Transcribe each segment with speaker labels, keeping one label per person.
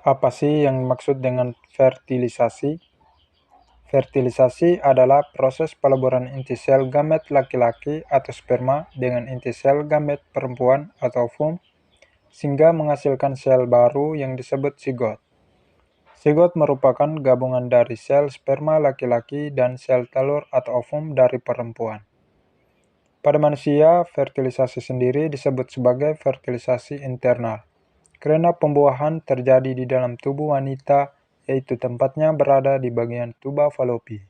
Speaker 1: Apa sih yang dimaksud dengan fertilisasi? Fertilisasi adalah proses peleburan inti sel gamet laki-laki atau sperma dengan inti sel gamet perempuan atau ovum sehingga menghasilkan sel baru yang disebut sigot. Sigot merupakan gabungan dari sel sperma laki-laki dan sel telur atau ovum dari perempuan. Pada manusia, fertilisasi sendiri disebut sebagai fertilisasi internal, karena pembuahan terjadi di dalam tubuh wanita, yaitu tempatnya berada di bagian tuba falopi.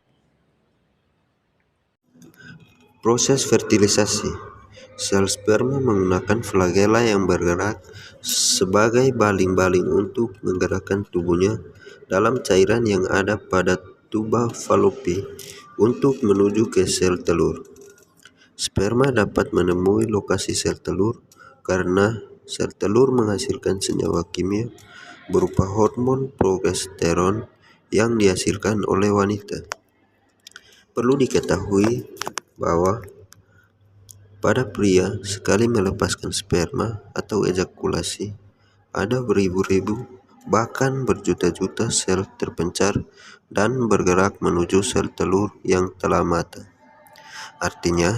Speaker 2: Proses fertilisasi. Sel sperma menggunakan flagela yang bergerak sebagai baling-baling untuk menggerakkan tubuhnya dalam cairan yang ada pada tuba falopi untuk menuju ke sel telur. Sperma dapat menemui lokasi sel telur karena sel telur menghasilkan senyawa kimia berupa hormon progesteron yang dihasilkan oleh wanita. Perlu diketahui bahwa pada pria, sekali melepaskan sperma atau ejakulasi, ada beribu-ribu, bahkan berjuta-juta sel terpencar dan bergerak menuju sel telur yang telah mati. Artinya,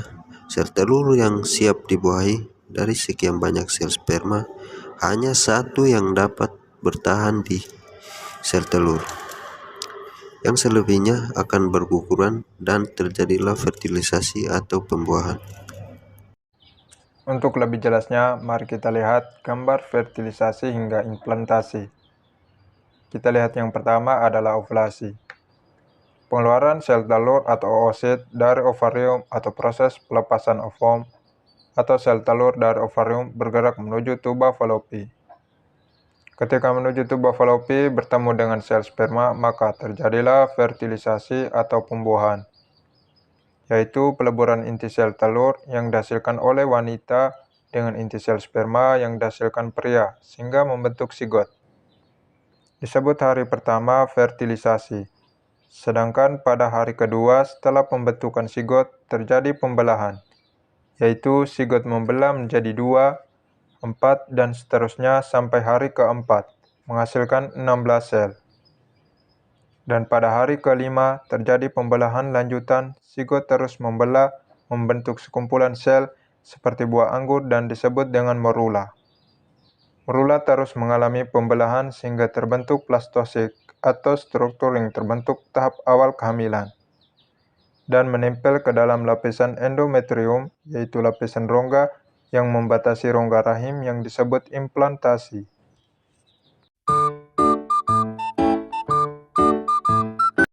Speaker 2: sel telur yang siap dibuahi dari sekian banyak sel sperma, hanya satu yang dapat bertahan di sel telur. Yang selebihnya akan berguguran dan terjadilah fertilisasi atau pembuahan.
Speaker 1: Untuk lebih jelasnya, mari kita lihat gambar fertilisasi hingga implantasi. Kita lihat yang pertama adalah ovulasi. Pengeluaran sel telur atau oosit dari ovarium atau proses pelepasan ovum atau sel telur dari ovarium bergerak menuju tuba falopi. Ketika menuju tuba falopi bertemu dengan sel sperma, maka terjadilah fertilisasi atau pembuahan, yaitu peleburan inti sel telur yang dihasilkan oleh wanita dengan inti sel sperma yang dihasilkan pria, sehingga membentuk sigot. Disebut hari pertama fertilisasi. Sedangkan pada hari kedua setelah pembentukan sigot terjadi pembelahan, yaitu sigot membelah menjadi 2, 4, dan seterusnya sampai hari keempat, menghasilkan 16 sel. Dan pada hari kelima terjadi pembelahan lanjutan, sigot terus membelah, membentuk sekumpulan sel seperti buah anggur dan disebut dengan morula. Morula terus mengalami pembelahan sehingga terbentuk plastosik atau struktur yang terbentuk tahap awal kehamilan dan menempel ke dalam lapisan endometrium, yaitu lapisan rongga yang membatasi rongga rahim yang disebut implantasi.